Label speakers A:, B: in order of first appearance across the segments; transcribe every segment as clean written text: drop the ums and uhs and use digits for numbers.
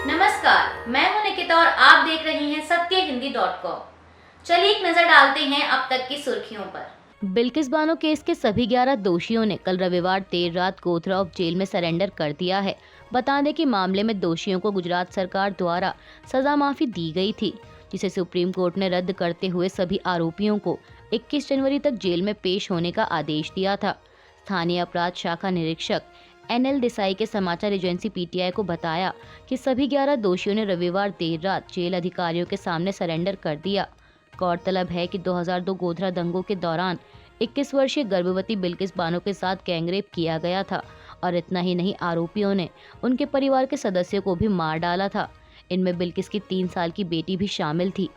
A: नमस्कार, मैं हूं निकिता और आप देख रही हैं सत्यहिंदी.com। चलिए एक नजर डालते हैं अब तक की सुर्खियों पर।
B: बिल्किस बानो केस के सभी 11 दोषियों ने कल रविवार देर रात गोधरा जेल में सरेंडर कर दिया है। बता दें कि मामले में दोषियों को गुजरात सरकार द्वारा सजा माफी दी गई थी, जिसे सुप्रीम कोर्ट ने रद्द करते हुए सभी आरोपियों को 21 जनवरी तक जेल में पेश होने का आदेश दिया था। स्थानीय अपराध शाखा निरीक्षक NL देसाई के समाचार एजेंसी PTI को बताया कि सभी 11 दोषियों ने रविवार देर रात जेल अधिकारियों के सामने सरेंडर कर दिया। गौरतलब है कि 2002 गोधरा दंगों के दौरान 21 वर्षीय गर्भवती बिल्किस बानो के साथ गैंगरेप किया गया था और इतना ही नहीं, आरोपियों ने उनके परिवार के सदस्यों को भी मार डाला था। इनमें बिल्किस की 3 साल की बेटी भी शामिल थी।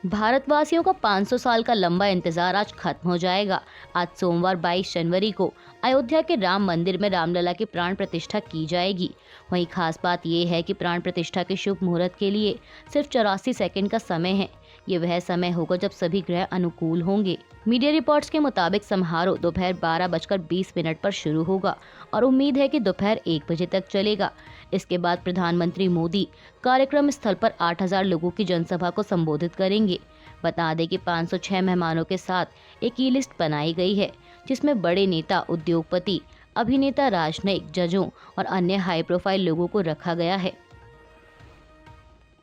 B: भारतवासियों का 500 साल का लंबा इंतजार आज खत्म हो जाएगा। आज सोमवार 22 जनवरी को अयोध्या के राम मंदिर में रामलला की प्राण प्रतिष्ठा की जाएगी। वहीं खास बात यह है कि प्राण प्रतिष्ठा के शुभ मुहूर्त के लिए सिर्फ 84 सेकंड का समय है। ये वह समय होगा जब सभी ग्रह अनुकूल होंगे। मीडिया रिपोर्ट्स के मुताबिक समारोह दोपहर 12:20 पर शुरू होगा और उम्मीद है कि दोपहर 1 बजे तक चलेगा। इसके बाद प्रधानमंत्री मोदी कार्यक्रम स्थल पर 8000 लोगों की जनसभा को संबोधित करेंगे। बता दें कि 506 मेहमानों के साथ एक ई लिस्ट बनाई गई है, जिसमें बड़े नेता, उद्योगपति, अभिनेता, राजनयिक, जजों और अन्य हाई प्रोफाइल लोगों को रखा गया है।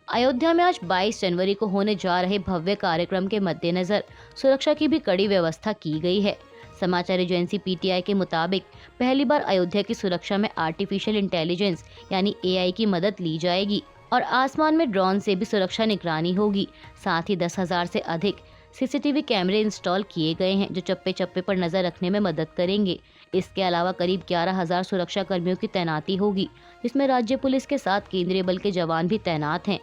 B: अयोध्या में आज 22 जनवरी को होने जा रहे भव्य कार्यक्रम के मद्देनजर सुरक्षा की भी कड़ी व्यवस्था की गई है। समाचार एजेंसी PTI के मुताबिक पहली बार अयोध्या की सुरक्षा में आर्टिफिशियल इंटेलिजेंस यानी AI की मदद ली जाएगी और आसमान में ड्रोन से भी सुरक्षा निगरानी होगी। साथ ही 10,000 से अधिक CCTV कैमरे इंस्टॉल किए गए हैं, जो चप्पे चप्पे पर नजर रखने में मदद करेंगे। इसके अलावा करीब 11,000 सुरक्षा कर्मियों की तैनाती होगी, जिसमें राज्य पुलिस के साथ केंद्रीय बल के जवान भी तैनात हैं।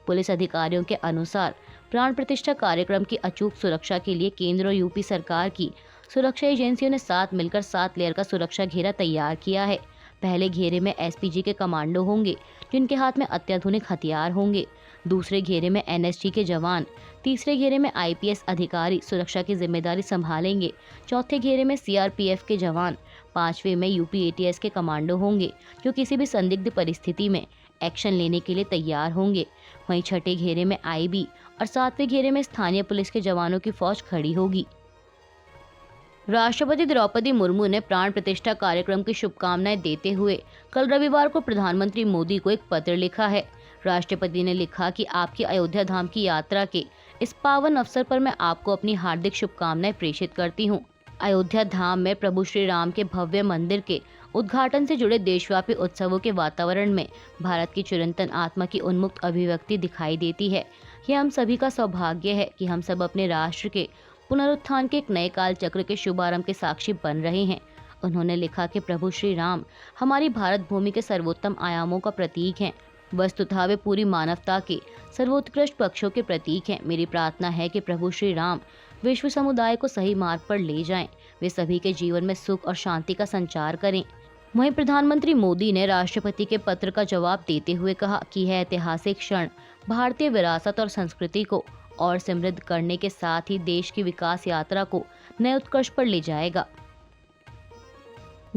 B: पुलिस अधिकारियों के अनुसार प्राण प्रतिष्ठा कार्यक्रम की अचूक सुरक्षा के लिए केंद्र और यूपी सरकार की सुरक्षा एजेंसियों ने साथ मिलकर 7 लेयर का सुरक्षा घेरा तैयार किया है। पहले घेरे में SPG के कमांडो होंगे, जिनके हाथ में अत्याधुनिक हथियार होंगे। दूसरे घेरे में NSG के जवान, तीसरे घेरे में IPS अधिकारी सुरक्षा की जिम्मेदारी संभालेंगे। चौथे घेरे में CRPF के जवान, पांचवें में UP ATS के कमांडो होंगे, जो किसी भी संदिग्ध परिस्थिति में एक्शन लेने के लिए तैयार होंगे। वहीं छठे घेरे में IB और 7वें घेरे में स्थानीय पुलिस के जवानों की फौज खड़ी होगी। राष्ट्रपति द्रौपदी मुर्मू ने प्राण प्रतिष्ठा कार्यक्रम की शुभकामनाएं देते हुए कल रविवार को प्रधानमंत्री मोदी को एक पत्र लिखा है। राष्ट्रपति ने लिखा कि आपकी अयोध्या धाम की यात्रा के इस पावन अवसर पर मैं आपको अपनी हार्दिक शुभकामनाएं प्रेषित करती हूँ। अयोध्या धाम में प्रभु श्री राम के भव्य मंदिर के उद्घाटन से जुड़े देशव्यापी उत्सवों के वातावरण में भारत की चिरंतन आत्मा की उन्मुक्त अभिव्यक्ति दिखाई देती है। यह हम सभी का सौभाग्य है कि हम सब अपने राष्ट्र के पुनरुत्थान के एक नए काल चक्र के शुभारंभ के साक्षी बन रहे हैं। उन्होंने लिखा कि प्रभु श्री राम हमारी भारत भूमि के सर्वोत्तम आयामों का प्रतीक हैं। वस्तुतः वे पूरी मानवता के सर्वोत्कृष्ट पक्षों के प्रतीक हैं। मेरी प्रार्थना है कि प्रभु श्री राम विश्व समुदाय को सही मार्ग पर ले जाएं। वे सभी के जीवन में सुख और शांति का संचार करें। वहीं प्रधानमंत्री मोदी ने राष्ट्रपति के पत्र का जवाब देते हुए कहा कि यह ऐतिहासिक क्षण भारतीय विरासत और संस्कृति को और समृद्ध करने के साथ ही देश की विकास यात्रा को नए उत्कर्ष पर ले जाएगा।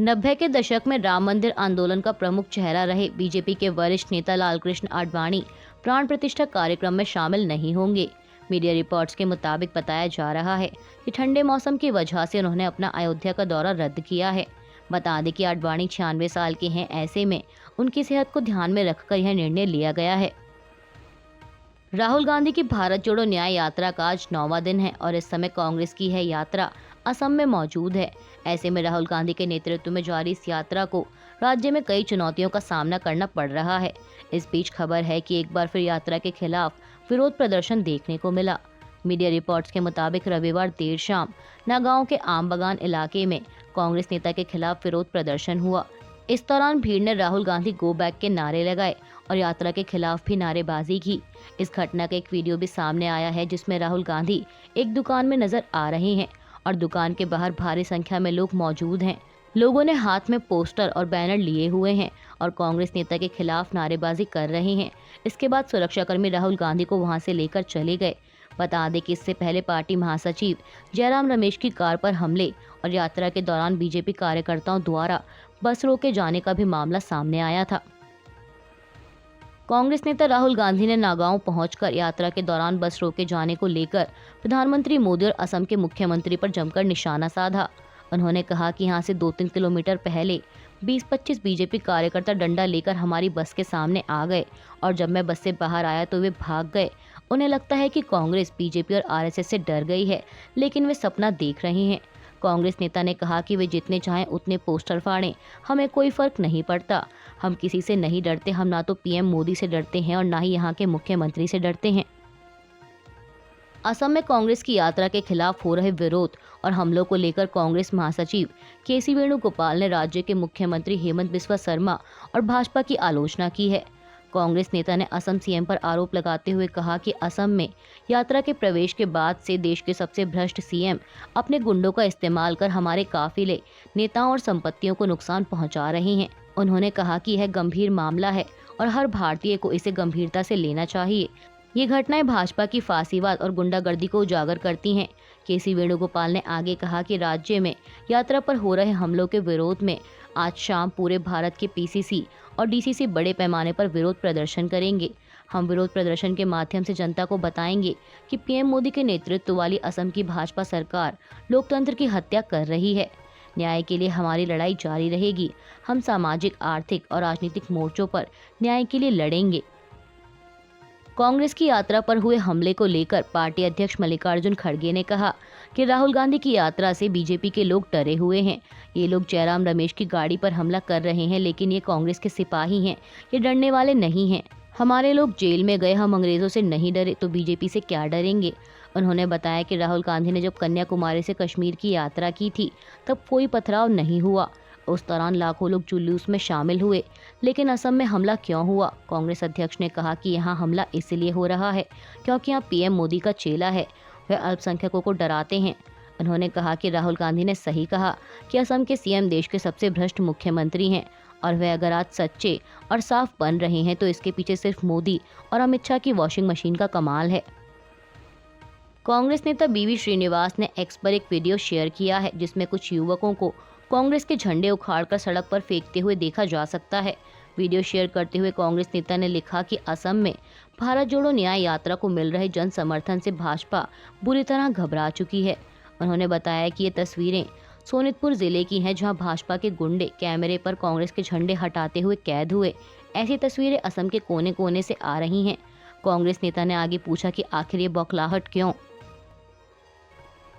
B: 90 के दशक में राम मंदिर आंदोलन का प्रमुख चेहरा रहे बीजेपी के वरिष्ठ नेता लालकृष्ण आडवाणी प्राण प्रतिष्ठा कार्यक्रम में शामिल नहीं होंगे। मीडिया रिपोर्ट्स के मुताबिक बताया जा रहा है कि ठंडे मौसम की वजह से उन्होंने अपना अयोध्या का दौरा रद्द किया है। बता दें कि आडवाणी 96 साल के हैं। ऐसे में उनकी सेहत को ध्यान में रखकर यह निर्णय लिया गया है। राहुल गांधी की भारत जोड़ो न्याय यात्रा का आज 9वां दिन है और इस समय कांग्रेस की यह यात्रा असम में मौजूद है। ऐसे में राहुल गांधी के नेतृत्व में जारी इस यात्रा को राज्य में कई चुनौतियों का सामना करना पड़ रहा है। इस बीच खबर है कि एक बार फिर यात्रा के खिलाफ विरोध प्रदर्शन देखने को मिला। मीडिया रिपोर्ट्स के मुताबिक रविवार देर शाम नागांव के आम बगान इलाके में कांग्रेस नेता के खिलाफ विरोध प्रदर्शन हुआ। इस दौरान भीड़ ने राहुल गांधी गो बैक के नारे लगाए और यात्रा के खिलाफ भी नारेबाजी की। इस घटना का एक वीडियो भी सामने आया है, जिसमें राहुल गांधी एक दुकान में नजर आ रहे हैं और दुकान के बाहर भारी संख्या में लोग मौजूद हैं। लोगों ने हाथ में पोस्टर और बैनर लिए हुए हैं और कांग्रेस नेता के खिलाफ नारेबाजी कर रहे हैं। इसके बाद सुरक्षाकर्मी राहुल गांधी को वहां से लेकर चले गए। बता दें कि इससे पहले पार्टी महासचिव जयराम रमेश की कार पर हमले और यात्रा के दौरान बीजेपी कार्यकर्ताओं द्वारा बस रोके जाने का भी मामला सामने आया था। कांग्रेस नेता राहुल गांधी ने नागांव पहुंचकर यात्रा के दौरान बस रोके जाने को लेकर प्रधानमंत्री मोदी और असम के मुख्यमंत्री पर जमकर निशाना साधा। उन्होंने कहा कि यहां से 2-3 किलोमीटर पहले 20-25 बीजेपी कार्यकर्ता डंडा लेकर हमारी बस के सामने आ गए और जब मैं बस से बाहर आया तो वे भाग गए। उन्हें लगता है कि कांग्रेस बीजेपी और आरएसएस से डर गई है, लेकिन वे सपना देख रहे हैं। कांग्रेस नेता ने कहा कि वे जितने चाहें उतने पोस्टर फाड़ें, हमें कोई फर्क नहीं पड़ता। हम किसी से नहीं डरते। हम ना तो पीएम मोदी से डरते हैं और ना ही यहाँ के मुख्यमंत्री से डरते हैं। असम में कांग्रेस की यात्रा के खिलाफ हो रहे विरोध और हमलों को लेकर कांग्रेस महासचिव केसी वेणुगोपाल ने राज्य के मुख्यमंत्री हेमंत बिस्वा शर्मा और भाजपा की आलोचना की है। कांग्रेस नेता ने असम सीएम पर आरोप लगाते हुए कहा कि असम में यात्रा के प्रवेश के बाद से देश के सबसे भ्रष्ट सीएम अपने गुंडों का इस्तेमाल कर हमारे काफिले, नेताओं और संपत्तियों को नुकसान पहुंचा रहे हैं। उन्होंने कहा कि यह गंभीर मामला है और हर भारतीय को इसे गंभीरता से लेना चाहिए। ये घटनाएं भाजपा की फासीवाद और गुंडागर्दी को उजागर करती हैं। केसी वेणुगोपाल ने आगे कहा कि राज्य में यात्रा पर हो रहे हमलों के विरोध में आज शाम पूरे भारत के पीसीसी और डीसीसी बड़े पैमाने पर विरोध प्रदर्शन करेंगे। हम विरोध प्रदर्शन के माध्यम से जनता को बताएंगे कि पीएम मोदी के नेतृत्व वाली असम की भाजपा सरकार लोकतंत्र की हत्या कर रही है। न्याय के लिए हमारी लड़ाई जारी रहेगी। हम सामाजिक, आर्थिक और राजनीतिक मोर्चों पर न्याय के लिए लड़ेंगे। कांग्रेस की यात्रा पर हुए हमले को लेकर पार्टी अध्यक्ष मल्लिकार्जुन खड़गे ने कहा कि राहुल गांधी की यात्रा से बीजेपी के लोग डरे हुए हैं। ये लोग जयराम रमेश की गाड़ी पर हमला कर रहे हैं, लेकिन ये कांग्रेस के सिपाही हैं, ये डरने वाले नहीं हैं। हमारे लोग जेल में गए, हम अंग्रेजों से नहीं डरे तो बीजेपी से क्या डरेंगे। उन्होंने बताया कि राहुल गांधी ने जब कन्याकुमारी से कश्मीर की यात्रा की थी तब कोई पथराव नहीं हुआ। उस दौरान लाखों लोग जुलूस में शामिल हुए, लेकिन असम में हमला क्यों हुआ? कांग्रेस अध्यक्ष ने कहा कि यहाँ हमला इसलिए हो रहा है क्योंकि यहाँ पीएम मोदी का चेला है, वह अल्पसंख्यकों को डराते हैं। उन्होंने कहा कि राहुल गांधी ने सही कहा कि असम के सीएम देश के सबसे भ्रष्ट मुख्यमंत्री हैं और वह अगर आज सच्चे और साफ बन रहे हैं तो इसके पीछे सिर्फ मोदी और अमित शाह की वॉशिंग मशीन का कमाल है। कांग्रेस नेता बीवी श्रीनिवास ने एक्स पर एक वीडियो शेयर किया है जिसमें कुछ युवकों को कांग्रेस के झंडे उखाड़कर सड़क पर फेंकते हुए देखा जा सकता है। वीडियो शेयर करते हुए कांग्रेस नेता ने लिखा कि असम में भारत जोड़ो न्याय यात्रा को मिल रहे जन समर्थन से भाजपा बुरी तरह घबरा चुकी है। उन्होंने बताया कि ये तस्वीरें सोनितपुर जिले की हैं, जहां भाजपा के गुंडे कैमरे पर कांग्रेस के झंडे हटाते हुए कैद हुए। ऐसी तस्वीरें असम के कोने कोने से आ रही हैं। कांग्रेस नेता ने आगे पूछा कि आखिर ये बौखलाहट क्यों?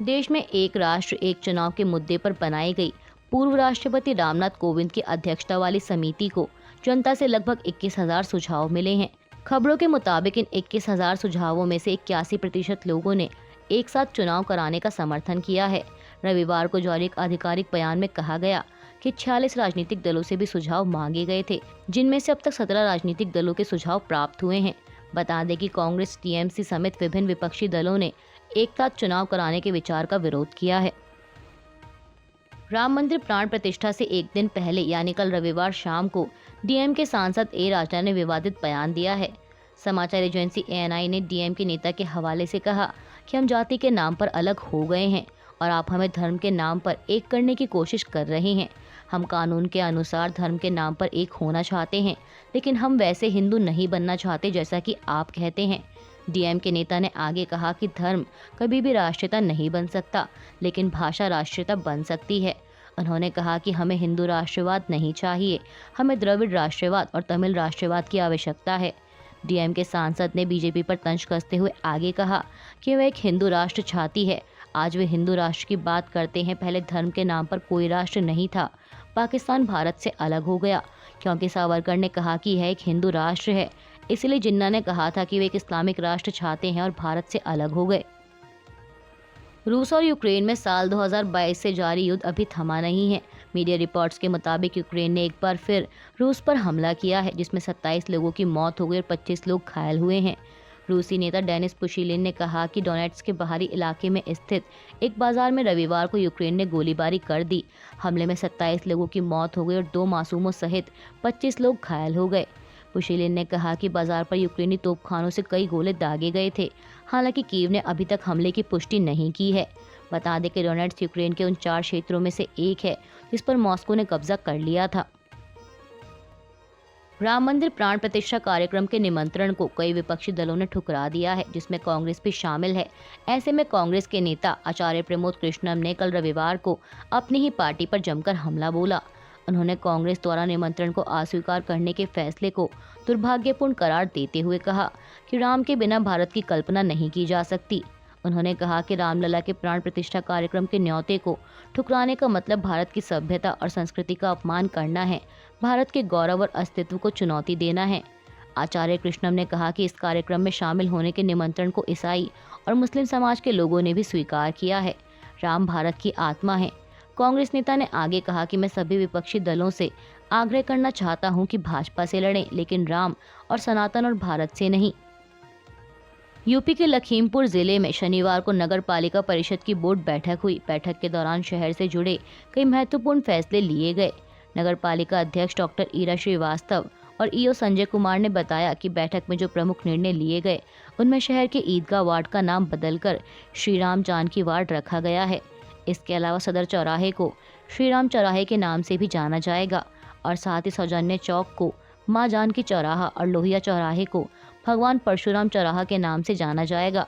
B: देश में एक राष्ट्र एक चुनाव के मुद्दे पर बनाई गई पूर्व राष्ट्रपति रामनाथ कोविंद की अध्यक्षता वाली समिति को जनता से लगभग 21,000 सुझाव मिले हैं। खबरों के मुताबिक इन 21,000 सुझावों में से 81% लोगों ने एक साथ चुनाव कराने का समर्थन किया है। रविवार को जारी एक आधिकारिक बयान में कहा गया कि 46 राजनीतिक दलों से भी सुझाव मांगे गए थे, जिनमें से अब तक 17 राजनीतिक दलों के सुझाव प्राप्त हुए हैं। बता दें कि कांग्रेस, टीएमसी समेत विभिन्न विपक्षी दलों ने एक साथ चुनाव कराने के विचार का विरोध किया है। राम मंदिर प्राण प्रतिष्ठा से एक दिन पहले यानी कल रविवार शाम को डीएमके सांसद ए राजा ने विवादित बयान दिया है। समाचार एजेंसी एएनआई ने डीएमके नेता के हवाले से कहा कि हम जाति के नाम पर अलग हो गए हैं और आप हमें धर्म के नाम पर एक करने की कोशिश कर रहे हैं। हम कानून के अनुसार धर्म के नाम पर एक होना चाहते हैं, लेकिन हम वैसे हिंदू नहीं बनना चाहते जैसा कि आप कहते हैं। डीएमके नेता ने आगे कहा कि धर्म कभी भी राष्ट्रीयता नहीं बन सकता, लेकिन भाषा राष्ट्रीयता बन सकती है। उन्होंने कहा कि हमें हिंदू राष्ट्रवाद नहीं चाहिए, हमें द्रविड़ राष्ट्रवाद और तमिल राष्ट्रवाद की आवश्यकता है। डीएमके सांसद ने बीजेपी पर तंज कसते हुए आगे कहा कि वह एक हिंदू राष्ट्र चाहती है। आज वे हिंदू राष्ट्र की बात करते हैं। पहले धर्म के नाम पर कोई राष्ट्र नहीं था। पाकिस्तान भारत से अलग हो गया क्योंकि सावरकर ने कहा कि यह एक हिंदू राष्ट्र है। इसलिए जिन्ना ने कहा था कि वे एक इस्लामिक राष्ट्र चाहते हैं और भारत से अलग हो गए। रूस और यूक्रेन में साल 2022 से जारी युद्ध अभी थमा नहीं है। मीडिया रिपोर्ट्स के मुताबिक यूक्रेन ने एक बार फिर रूस पर हमला किया है, जिसमें 27 लोगों की मौत हो गई और 25 लोग घायल हुए हैं। रूसी नेता डेनिस पुशिलिन ने कहा कि डोनेट्स्क के बाहरी इलाके में स्थित एक बाजार में रविवार को यूक्रेन ने गोलीबारी कर दी। हमले में 27 लोगों की मौत हो गई और 2 मासूमों सहित 25 लोग घायल हो गए। पुशिलिन ने कहा कि बाजार पर यूक्रेनी तोपखानों से कई गोले दागे गए थे। हालांकि कीव ने अभी तक हमले की पुष्टि नहीं की है। बता दें कि डोनेट्स्क यूक्रेन के उन 4 क्षेत्रों में से एक है जिस पर मॉस्को ने कब्जा कर लिया था। राम मंदिर प्राण प्रतिष्ठा कार्यक्रम के निमंत्रण को कई विपक्षी दलों ने ठुकरा दिया है, जिसमें कांग्रेस भी शामिल है। ऐसे में कांग्रेस के नेता आचार्य प्रमोद कृष्णम ने कल रविवार को अपनी ही पार्टी पर जमकर हमला बोला। उन्होंने कांग्रेस द्वारा निमंत्रण को अस्वीकार करने के फैसले को दुर्भाग्यपूर्ण करार देते हुए कहा कि राम के बिना भारत की कल्पना नहीं की जा सकती। उन्होंने कहा कि रामलला के प्राण प्रतिष्ठा कार्यक्रम के न्योते को ठुकराने का मतलब भारत की सभ्यता और संस्कृति का अपमान करना है, भारत के गौरव और अस्तित्व को चुनौती देना है। आचार्य कृष्णम ने कहा कि इस कार्यक्रम में शामिल होने के निमंत्रण को ईसाई और मुस्लिम समाज के लोगों ने भी स्वीकार किया है। राम भारत की आत्मा है। कांग्रेस नेता ने आगे कहा कि मैं सभी विपक्षी दलों से आग्रह करना चाहता हूं कि भाजपा से लड़ें, लेकिन राम और सनातन और भारत से नहीं। यूपी के लखीमपुर जिले में शनिवार को नगर पालिका परिषद की बोर्ड बैठक हुई। बैठक के दौरान शहर से जुड़े कई महत्वपूर्ण फैसले लिए गए। नगर पालिका अध्यक्ष डॉक्टर ईरा श्रीवास्तव और ईओ संजय कुमार ने बताया कि बैठक में जो प्रमुख निर्णय लिए गए उनमें शहर के ईदगाह वार्ड का नाम बदलकर श्री राम जानकी वार्ड रखा गया है। इसके अलावा सदर चौराहे को श्री राम चौराहे के नाम से भी जाना जाएगा और साथ ही सौजन्य चौक को मां जानकी चौराहा और लोहिया चौराहे को भगवान परशुराम चौराहा के नाम से जाना जाएगा।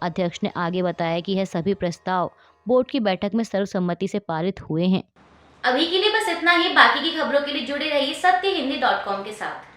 B: अध्यक्ष ने आगे बताया कि यह सभी प्रस्ताव बोर्ड की बैठक में सर्वसम्मति से पारित हुए हैं।
A: अभी के लिए बस इतना ही। बाकी की खबरों के लिए जुड़े रहिए सत्यहिंदी.com के साथ।